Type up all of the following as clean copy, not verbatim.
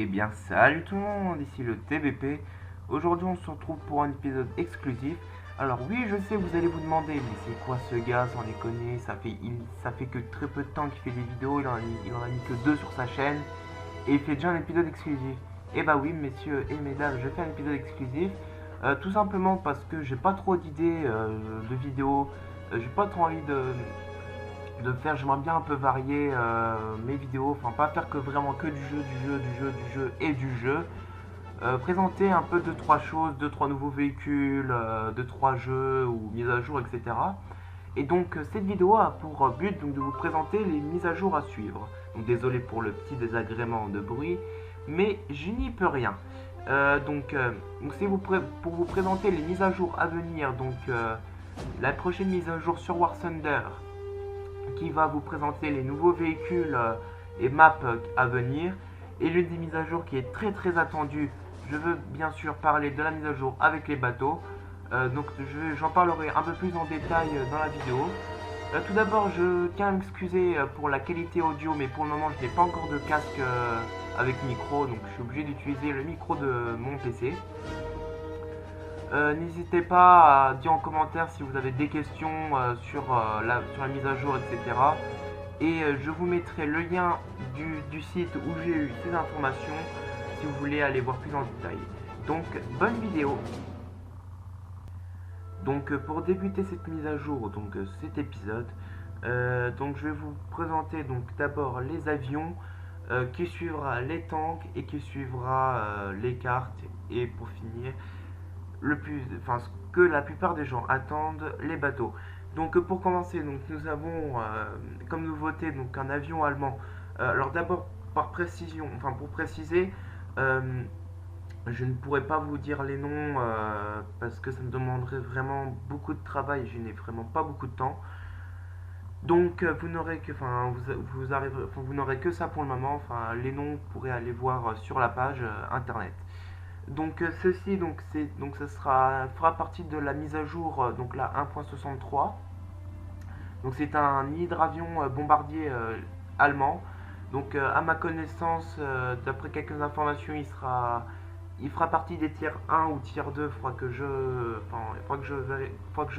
Eh bien, salut tout le monde, ici le TBP. Aujourd'hui, on se retrouve pour un épisode exclusif. Alors oui, je sais, vous allez vous demander, mais c'est quoi ce gars, sans déconner, ça fait que très peu de temps qu'il fait des vidéos, il en a mis que deux sur sa chaîne, et il fait déjà un épisode exclusif. Eh bah oui, messieurs et mesdames, je fais un épisode exclusif, tout simplement parce que j'ai pas trop d'idées de vidéos, j'ai pas trop envie de faire, j'aimerais bien un peu varier mes vidéos, enfin pas faire que vraiment que du jeu, du jeu, du jeu, du jeu et du jeu. Présenter un peu deux trois choses, deux trois nouveaux véhicules, deux trois jeux ou mises à jour, etc. Et donc cette vidéo a pour but donc, de vous présenter les mises à jour à suivre. Donc désolé pour le petit désagrément de bruit, mais je n'y peux rien. Donc c'est pour vous présenter les mises à jour à venir. Donc la prochaine mise à jour sur War Thunder, qui va vous présenter les nouveaux véhicules et maps à venir. Et l'une des mises à jour qui est très très attendue, je veux bien sûr parler de la mise à jour avec les bateaux. Donc j'en parlerai un peu plus en détail dans la vidéo. Tout d'abord, je tiens à m'excuser pour la qualité audio, mais pour le moment je n'ai pas encore de casque avec micro, donc je suis obligé d'utiliser le micro de mon PC. N'hésitez pas à dire en commentaire si vous avez des questions sur la mise à jour, etc. Et je vous mettrai le lien du site où j'ai eu ces informations si vous voulez aller voir plus en détail. Donc, bonne vidéo. Donc, pour débuter cette mise à jour, donc cet épisode, donc je vais vous présenter donc d'abord les avions, qui suivra les tanks et qui suivra les cartes, et pour finir ce que la plupart des gens attendent, les bateaux. Donc pour commencer, donc nous avons comme nouveauté donc un avion allemand. Alors d'abord par précision, enfin pour préciser, euh, je ne pourrais pas vous dire les noms parce que ça me demanderait vraiment beaucoup de travail. Je n'ai vraiment pas beaucoup de temps. Donc vous n'aurez que, vous n'aurez que ça pour le moment. Enfin les noms, vous pourrez aller voir sur la page internet. Donc ceci donc ça fera partie de la mise à jour donc la 1.63. Donc c'est un hydravion bombardier allemand. Donc à ma connaissance, d'après quelques informations, il fera partie des tiers 1 ou tiers 2. Faudra que je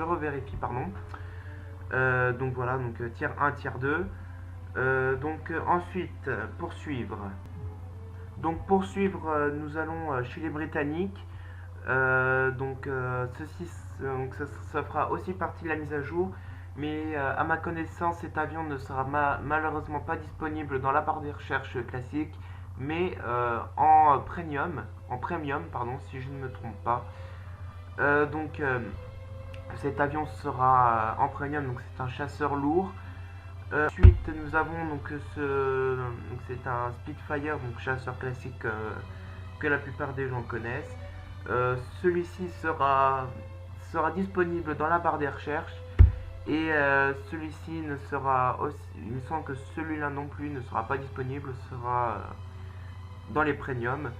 revérifie, pardon. Donc voilà, donc tiers 1, tiers 2. Ensuite, poursuivre. Donc poursuivre, nous allons chez les Britanniques. Ça fera aussi partie de la mise à jour. Mais à ma connaissance, cet avion ne sera malheureusement pas disponible dans la barre des recherches classique, mais en premium, pardon, si je ne me trompe pas. Cet avion sera en premium, donc c'est un chasseur lourd. Ensuite, nous avons c'est un Spitfire, donc chasseur classique que la plupart des gens connaissent. Celui-ci sera disponible dans la barre des recherches, et celui-ci ne sera aussi, il me semble que celui-là non plus ne sera pas disponible, sera dans les premiums.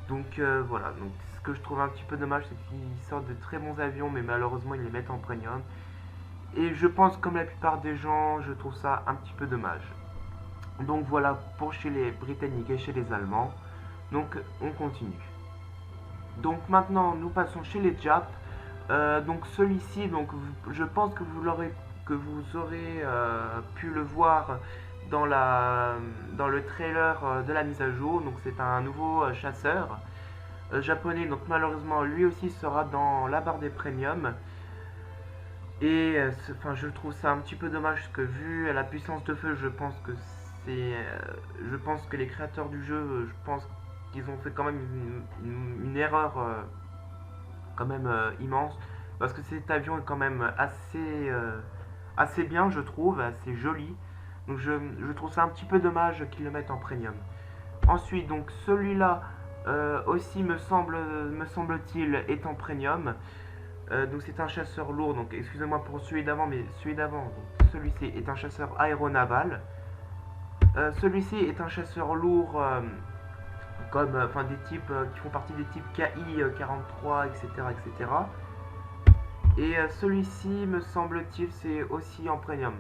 Donc voilà, donc ce que je trouve un petit peu dommage, c'est qu'ils sortent de très bons avions, mais malheureusement ils les mettent en premium. Et je pense, comme la plupart des gens, je trouve ça un petit peu dommage. Donc voilà pour chez les Britanniques et chez les Allemands. Donc on continue. Donc maintenant nous passons chez les Japs. Donc celui-ci, je pense que vous aurez pu le voir dans le trailer de la mise à jour. Donc c'est un nouveau chasseur japonais. Donc malheureusement lui aussi sera dans la barre des premiums. Et je trouve ça un petit peu dommage parce que vu la puissance de feu, je pense que les créateurs du jeu, je pense qu'ils ont fait quand même une erreur quand même immense, parce que cet avion est quand même assez bien, je trouve, assez joli. Donc je trouve ça un petit peu dommage qu'ils le mettent en premium. Ensuite, donc celui-là aussi me semble-t-il est en premium. Donc c'est un chasseur lourd, donc excusez-moi pour celui d'avant, mais celui-ci est un chasseur aéronaval. Celui-ci est un chasseur lourd des types qui font partie des types KI 43, etc., etc. Et celui-ci, me semble-t-il, c'est aussi en premium.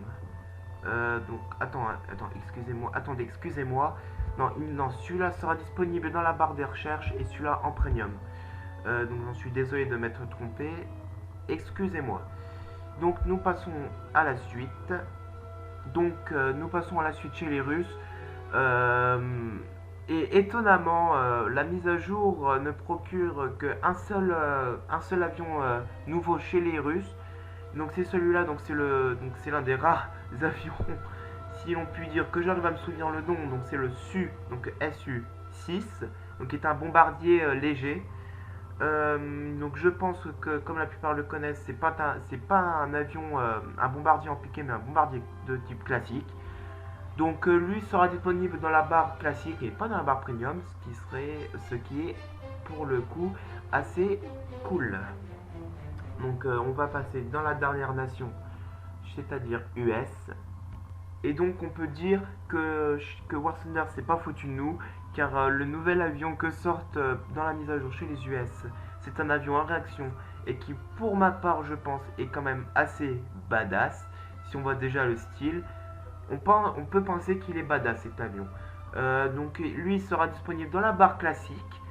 Attendez, excusez-moi. Non, non, celui-là sera disponible dans la barre des recherches et celui-là en premium. Donc j'en suis désolé de m'être trompé. Excusez-moi. Donc nous passons à la suite. Nous passons à la suite chez les Russes. Et étonnamment, la mise à jour ne procure un seul avion nouveau chez les Russes. Donc c'est celui-là, donc c'est l'un des rares avions, si l'on peut dire, que j'arrive à me souvenir le nom. Donc c'est le Su, donc Su-6, donc qui est un bombardier léger. Donc je pense que, comme la plupart le connaissent, c'est pas un avion, un bombardier en piqué, mais un bombardier de type classique. Donc lui sera disponible dans la barre classique et pas dans la barre premium, ce qui est pour le coup assez cool. Donc on va passer dans la dernière nation, c'est-à-dire US. Et donc on peut dire que War Thunder c'est pas foutu de nous, car le nouvel avion que sortent dans la mise à jour chez les US, c'est un avion en réaction et qui pour ma part je pense est quand même assez badass. Si on voit déjà le style, on peut penser qu'il est badass cet avion. Donc lui sera disponible dans la barre classique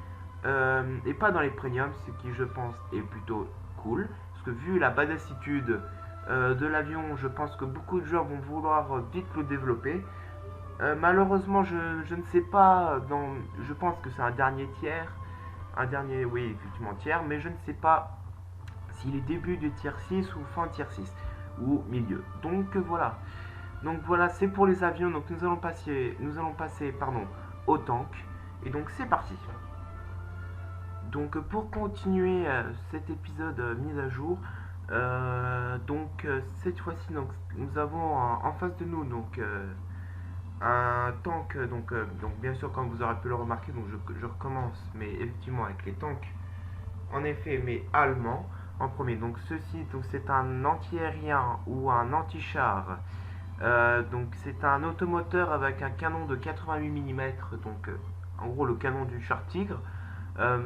et pas dans les premiums, ce qui je pense est plutôt cool. Parce que vu la badassitude de l'avion, je pense que beaucoup de joueurs vont vouloir vite le développer. Malheureusement, je ne sais pas, je pense que c'est un dernier tiers, oui, effectivement tiers, mais je ne sais pas s'il est début du tiers 6 ou fin tiers 6, ou milieu. Donc voilà. Donc voilà, c'est pour les avions. Donc nous allons passer au tank. Et donc c'est parti. Donc pour continuer cet épisode mise à jour, cette fois-ci nous avons en face de nous un tank. Donc bien sûr, comme vous aurez pu le remarquer, donc je recommence, mais effectivement avec les tanks, en effet, mais allemands en premier. Donc ceci, c'est un anti-aérien ou un anti-char. Donc c'est un automoteur avec un canon de 88 mm, donc en gros le canon du char Tigre. Je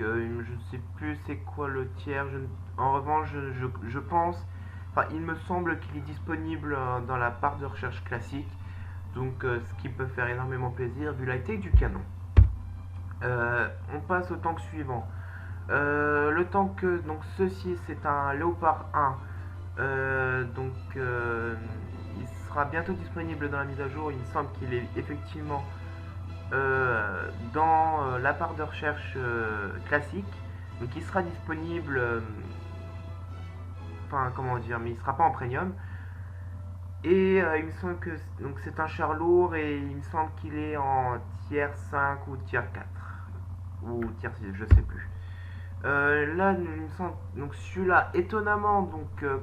ne sais plus c'est quoi le tiers. En revanche, je pense, enfin il me semble qu'il est disponible dans la barre de recherche classique, donc ce qui peut faire énormément plaisir vu la taille du canon. On passe au tank suivant. Le tank, donc ceci c'est un Léopard 1. Il sera bientôt disponible dans la mise à jour. Il me semble qu'il est effectivement dans la barre de recherche classique. Donc il sera disponible, enfin comment dire, mais il sera pas en premium. Et il me semble que c'est un char lourd et il me semble qu'il est en tier 5 ou tier 4 ou tier 6, je sais plus. Là, il me semble, donc celui-là, étonnamment,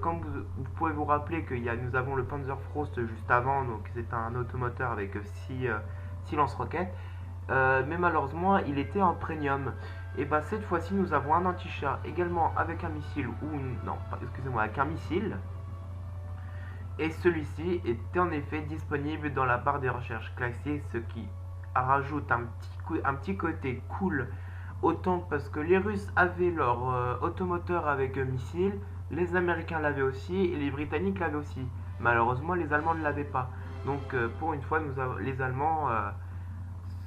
comme vous pouvez vous rappeler que nous avons le Panzerfaust juste avant, donc c'est un automoteur avec 6 lance-roquettes, mais malheureusement, il était en premium. Et bah cette fois-ci, nous avons un anti-char également avec un missile avec un missile. Et celui-ci est en effet disponible dans la barre des recherches classiques, ce qui rajoute un petit côté cool autant parce que les Russes avaient leur automoteur avec missile, les Américains l'avaient aussi et les Britanniques l'avaient aussi. Malheureusement, les Allemands ne l'avaient pas. Donc pour une fois, les Allemands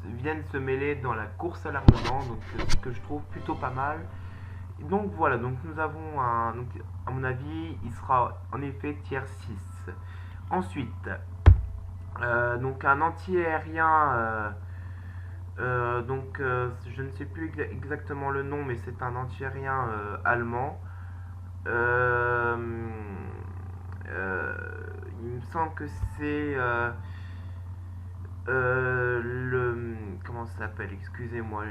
viennent se mêler dans la course à l'armement, donc ce que je trouve plutôt pas mal. Donc voilà, donc nous avons à mon avis, il sera en effet tier 6. Ensuite, donc un anti-aérien. Je ne sais plus exactement le nom, mais c'est un anti-aérien allemand. Il me semble que c'est comment ça s'appelle? Excusez-moi,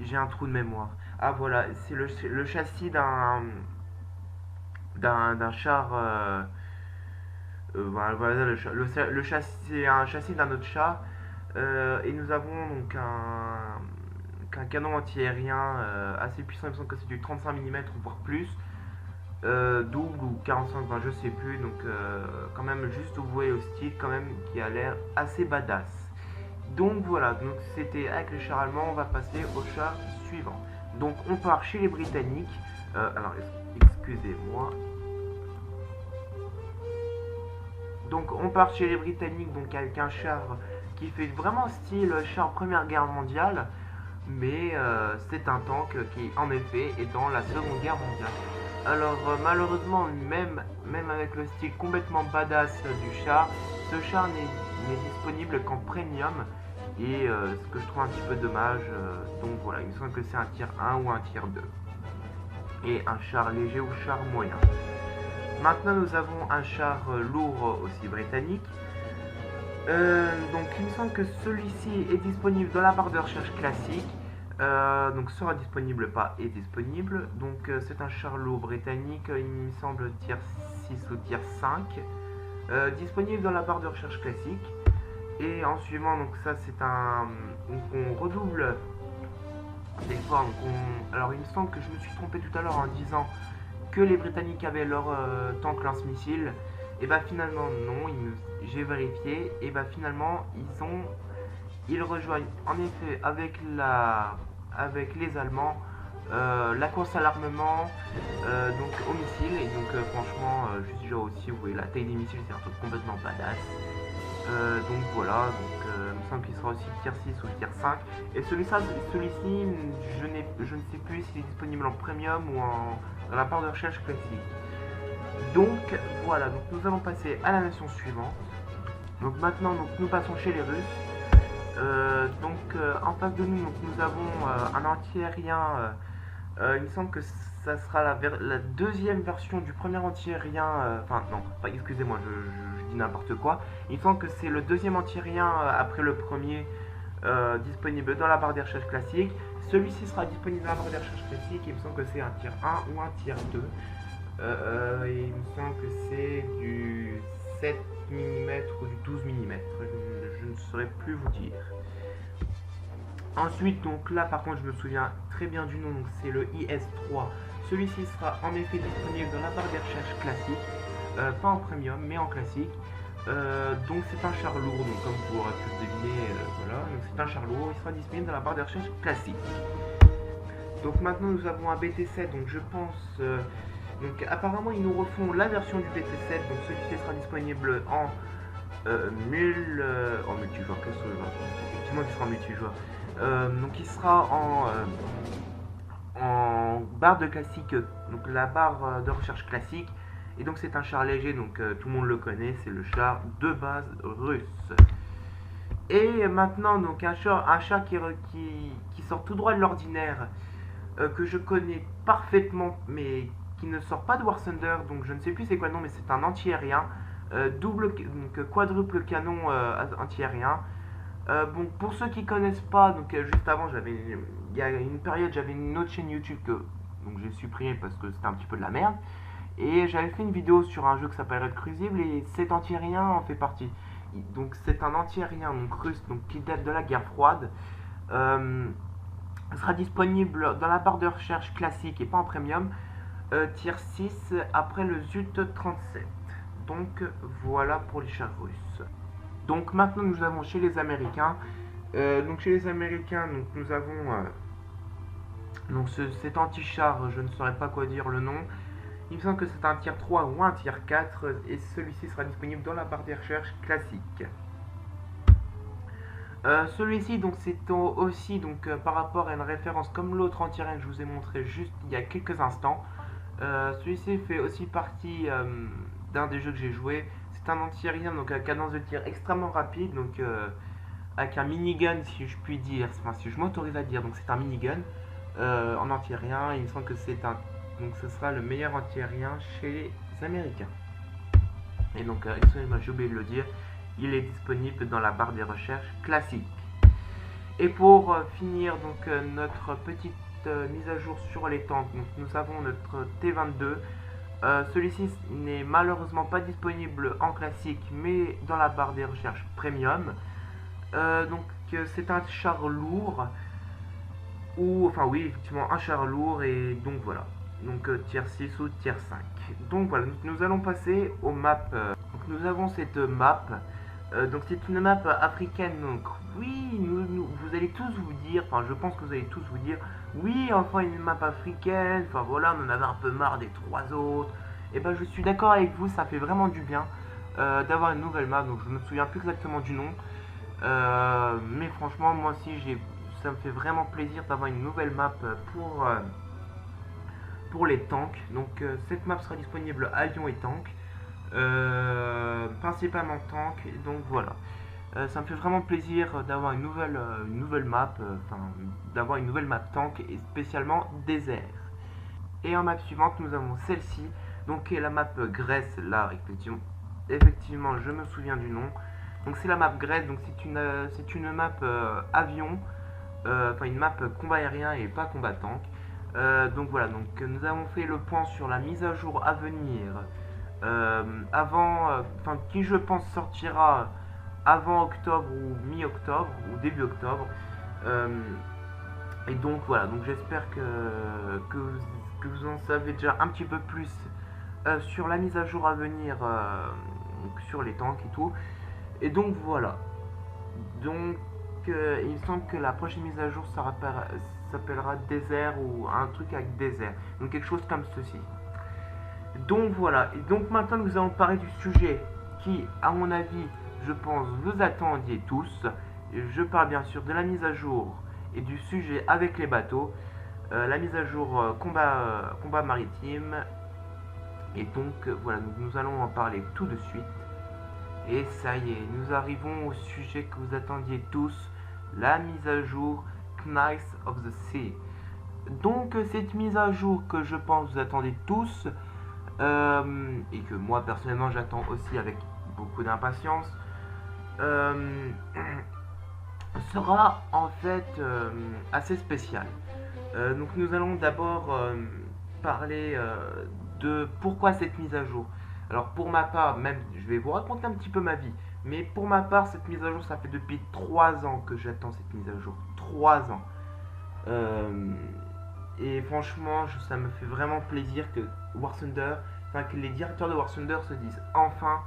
j'ai un trou de mémoire. Ah voilà, c'est le châssis d'un char. Voilà, le châssis, c'est un châssis d'un autre char. Et nous avons donc un canon anti-aérien assez puissant, il me semble que c'est du 35 mm voire plus, double ou 45, je sais plus, donc quand même juste vous voyez au style quand même qui a l'air assez badass. Donc voilà, donc c'était avec les chars allemands, on va passer au char suivant. Donc on part chez les Britanniques, alors excusez-moi. Donc on part chez les Britanniques donc avec un char qui fait vraiment style char Première Guerre mondiale, mais c'est un tank qui en effet est dans la Seconde Guerre mondiale. Alors malheureusement, même avec le style complètement badass du char, ce char n'est disponible qu'en premium, et ce que je trouve un petit peu dommage. Donc voilà, il me semble que c'est un tier 1 ou un tier 2. Et un char léger ou char moyen. Maintenant nous avons un char lourd aussi britannique. Donc il me semble que celui-ci est disponible dans la barre de recherche classique. Donc sera disponible, pas est disponible. Donc c'est un char lourd britannique, il me semble tier 6 ou tier 5. Disponible dans la barre de recherche classique. Et en suivant, donc ça c'est un... Donc on redouble l'effort. Alors il me semble que je me suis trompé tout à l'heure en disant que les Britanniques avaient leur tank lance-missile. Et bah finalement non, j'ai vérifié. Et bah finalement ils rejoignent en effet avec les Allemands la course à l'armement, donc au missile. Et donc franchement, juste déjà aussi, vous voyez la taille des missiles, c'est un truc complètement badass. Donc voilà, donc, il me semble qu'il sera aussi tier 6 ou tier 5. Et celui-ci, je ne sais plus s'il est disponible en premium ou dans la barre de recherche classique. Donc voilà, donc nous allons passer à la nation suivante. Donc maintenant, nous passons chez les Russes. En face de nous, nous avons un antiaérien. Il me semble que ça sera la deuxième version du premier antiaérien. Enfin non, excusez-moi, je dis n'importe quoi. Il me semble que c'est le deuxième antiaérien après le premier disponible dans la barre des recherches classique. Celui-ci sera disponible dans la barre des recherches classique. Il me semble que c'est un tier 1 ou un tier 2. Il me semble que c'est du 7 mm ou du 12 mm. Je ne saurais plus vous dire. Ensuite, donc là par contre je me souviens très bien du nom, donc c'est le IS-3. Celui-ci sera en effet disponible dans la barre des recherches classique, pas en premium mais en classique. Donc c'est un char lourd, donc comme vous aurez pu le deviner, voilà, donc c'est un char lourd, il sera disponible dans la barre des recherches classique. Donc maintenant nous avons un BT-7, donc je pense, donc apparemment ils nous refont la version du BT-7, donc celui-ci sera disponible en multijoueur, qu'est-ce que effectivement il sera en multijoueur. Donc il sera en barre de classique, donc la barre de recherche classique. Et donc c'est un char léger, donc tout le monde le connaît, c'est le char de base russe. Et maintenant donc un char qui sort tout droit de l'ordinaire, que je connais parfaitement, mais qui ne sort pas de War Thunder, donc je ne sais plus c'est quoi le nom, mais c'est un anti-aérien, quadruple canon anti-aérien. Bon, pour ceux qui connaissent pas, donc juste avant, il y a une période, j'avais une autre chaîne YouTube que donc j'ai supprimé parce que c'était un petit peu de la merde. Et j'avais fait une vidéo sur un jeu qui s'appelle Red Crucible et cet anti-aérien en fait partie. Donc c'est un anti-aérien donc russe, donc qui date de la guerre froide. Sera disponible dans la barre de recherche classique et pas en premium. Tier 6 après le Zut 37. Donc voilà pour les chars russes. Donc maintenant nous avons chez les Américains. Donc chez les Américains, donc, nous avons cet anti-char, je ne saurais pas quoi dire le nom. Il me semble que c'est un tier 3 ou un tier 4 et celui-ci sera disponible dans la barre des recherches classique. Celui-ci donc c'est aussi donc par rapport à une référence comme l'autre anti-aérien que je vous ai montré juste il y a quelques instants. Celui-ci fait aussi partie d'un des jeux que j'ai joué. C'est un anti-aérien donc à cadence de tir extrêmement rapide, donc avec un minigun si je puis dire, enfin si je m'autorise à dire, donc c'est un minigun en anti-aérien. Il me semble que donc ce sera le meilleur anti-aérien chez les Américains. Et donc excusez-moi, j'ai oublié de le dire, il est disponible dans la barre des recherches classique. Et pour finir donc notre petite mise à jour sur les tanks, donc nous avons notre T-22. Celui-ci n'est malheureusement pas disponible en classique mais dans la barre des recherches premium. C'est un char lourd, ou enfin oui effectivement un char lourd, et donc voilà, donc tier 6 ou tier 5. Donc voilà, nous allons passer aux maps. Donc nous avons cette map, donc c'est une map africaine, donc oui, vous allez tous vous dire, enfin je pense que vous allez tous vous dire, oui enfin une map africaine, enfin voilà, on en avait un peu marre des trois autres. Et ben je suis d'accord avec vous, ça fait vraiment du bien d'avoir une nouvelle map, donc je ne me souviens plus exactement du nom. Mais franchement, moi aussi, ça me fait vraiment plaisir d'avoir une nouvelle map pour les tanks. Donc cette map sera disponible avion et tank. Principalement tank. Donc voilà. Ça me fait vraiment plaisir d'avoir une nouvelle map, d'avoir une nouvelle map tank et spécialement désert. Et en map suivante, nous avons celle-ci, donc qui est la map Grèce, là, effectivement, je me souviens du nom. Donc c'est la map Grèce, donc c'est une map avion, une map combat aérien et pas combat tank. Donc voilà, donc nous avons fait le point sur la mise à jour à venir, qui je pense sortira avant octobre ou mi-octobre ou début octobre. Euh, et donc voilà, donc j'espère que vous en savez déjà un petit peu plus sur la mise à jour à venir sur les tanks et tout. Et donc voilà. Donc il me semble que la prochaine mise à jour s'appellera désert ou un truc avec désert. Donc quelque chose comme ceci. Donc voilà. Et donc maintenant nous allons parler du sujet qui, à mon avis, je pense, vous attendiez tous. Je parle bien sûr de la mise à jour et du sujet avec les bateaux. La mise à jour combat maritime. Et donc voilà, nous allons en parler tout de suite. Et ça y est, nous arrivons au sujet que vous attendiez tous, la mise à jour Knights of the Sea. Donc cette mise à jour que je pense vous attendez tous, et que moi personnellement j'attends aussi avec beaucoup d'impatience, sera en fait assez spéciale. Donc nous allons d'abord parler de pourquoi cette mise à jour. Alors pour ma part, même je vais vous raconter un petit peu ma vie, mais pour ma part cette mise à jour ça fait depuis 3 ans que j'attends cette mise à jour. 3 ans. Et franchement ça me fait vraiment plaisir que que les directeurs de War Thunder se disent enfin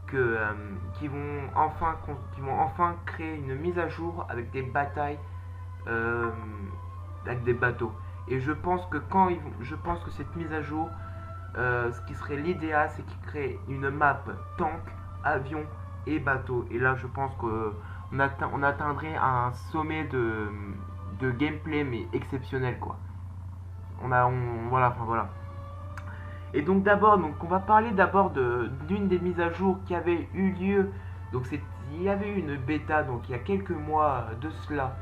qu'ils vont enfin créer une mise à jour avec des batailles avec des bateaux. Et je pense que cette mise à jour, ce qui serait l'idéal, c'est qu'ils créent une map tank, avion et bateau. Et là, je pense qu'on atteindrait un sommet de gameplay mais exceptionnel quoi. Voilà. Et donc d'abord, on va parler d'abord d'une des mises à jour qui avait eu lieu. Donc il y avait eu une bêta donc il y a quelques mois de cela.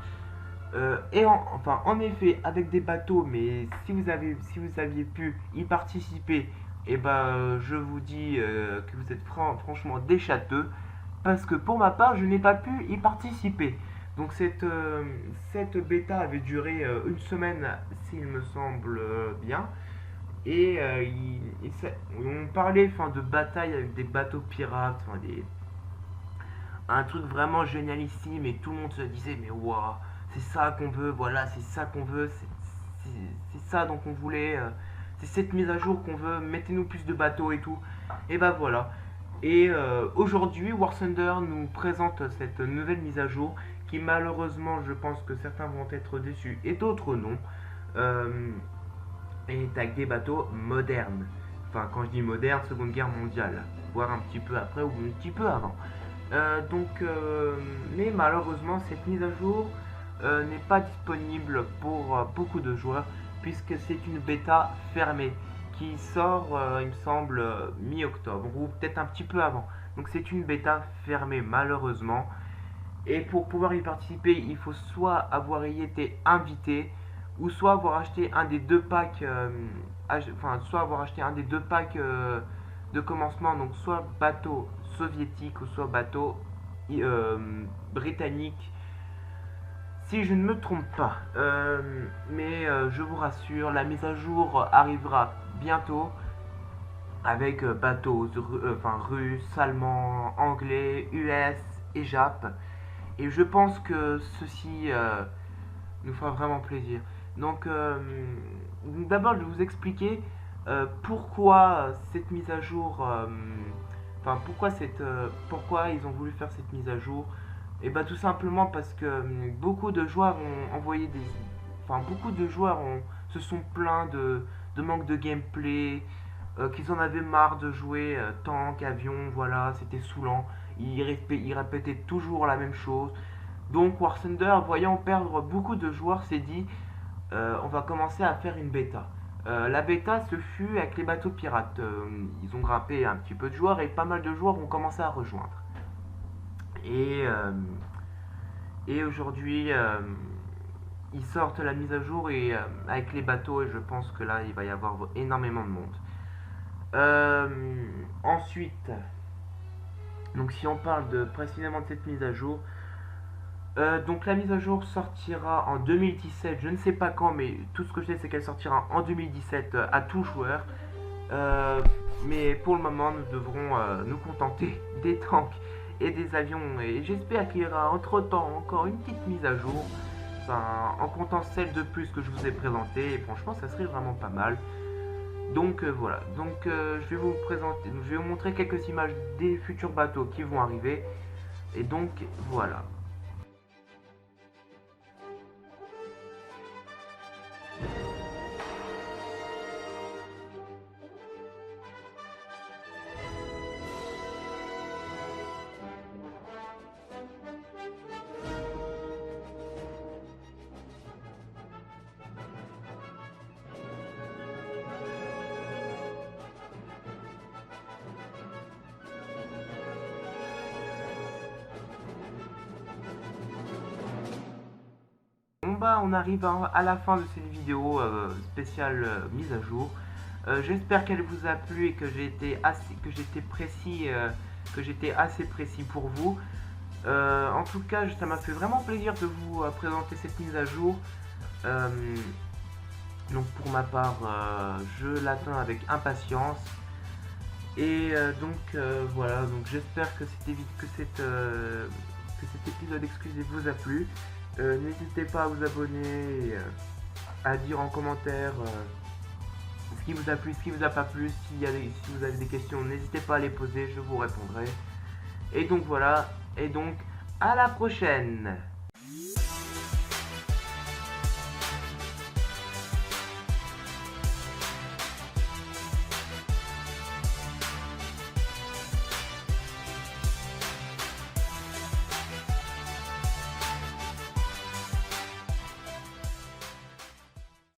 En effet, avec des bateaux, mais si vous aviez pu y participer, et je vous dis que vous êtes franchement des châteux, parce que pour ma part, je n'ai pas pu y participer. Donc cette bêta avait duré une semaine, s'il me semble bien. Et on parlait de bataille avec des bateaux pirates, un truc vraiment génialissime, et tout le monde se disait mais waouh, c'est ça qu'on veut, voilà, c'est ça qu'on veut, c'est ça dont on voulait, c'est cette mise à jour qu'on veut, mettez-nous plus de bateaux et tout. Et voilà. Et aujourd'hui, War Thunder nous présente cette nouvelle mise à jour qui malheureusement, je pense que certains vont être déçus et d'autres non. Est avec des bateaux modernes. Enfin, quand je dis moderne, Seconde Guerre mondiale, voire un petit peu après ou un petit peu avant. Mais malheureusement, cette mise à jour n'est pas disponible pour beaucoup de joueurs puisque c'est une bêta fermée qui sort, il me semble, mi-octobre ou peut-être un petit peu avant. Donc c'est une bêta fermée malheureusement. Et pour pouvoir y participer, il faut soit avoir y été invité ou soit avoir acheté un des deux packs, de commencement, donc soit bateau soviétique ou soit bateau britannique, si je ne me trompe pas. Mais je vous rassure, la mise à jour arrivera bientôt avec bateaux russes, allemands, anglais, US et Jap. Et je pense que ceci nous fera vraiment plaisir. Donc d'abord je vais vous expliquer pourquoi cette mise à jour, pourquoi ils ont voulu faire cette mise à jour. Et tout simplement parce que beaucoup de joueurs ont envoyé beaucoup de joueurs se sont plaints de manque de gameplay, qu'ils en avaient marre de jouer tank, avion, voilà, c'était saoulant. il répétait toujours la même chose. Donc War Thunder, voyant perdre beaucoup de joueurs, s'est dit on va commencer à faire une bêta. La bêta, ce fut avec les bateaux pirates. Ils ont grimpé un petit peu de joueurs et pas mal de joueurs ont commencé à rejoindre. Et, euh, et aujourd'hui, ils sortent la mise à jour avec les bateaux et je pense que là, il va y avoir énormément de monde. Ensuite, donc si on parle précisément de cette mise à jour, donc la mise à jour sortira en 2017, je ne sais pas quand, mais tout ce que je sais c'est qu'elle sortira en 2017 à tout joueur. Mais pour le moment nous devrons nous contenter des tanks et des avions et j'espère qu'il y aura entre temps encore une petite mise à jour, enfin, en comptant celle de plus que je vous ai présentée et franchement ça serait vraiment pas mal. Donc voilà, donc je vais vous présenter, je vais vous montrer quelques images des futurs bateaux qui vont arriver et donc voilà. Bon bah on arrive à la fin de cette vidéo spéciale mise à jour. J'espère qu'elle vous a plu et que j'étais assez précis pour vous. En tout cas, ça m'a fait vraiment plaisir de vous présenter cette mise à jour. Donc pour ma part, je l'attends avec impatience. Et voilà, donc j'espère que cet épisode exclusif vous a plu. N'hésitez pas à vous abonner, à dire en commentaire ce qui vous a plu, ce qui vous a pas plu. Si vous avez des questions, n'hésitez pas à les poser, je vous répondrai. Et donc voilà, et donc à la prochaine.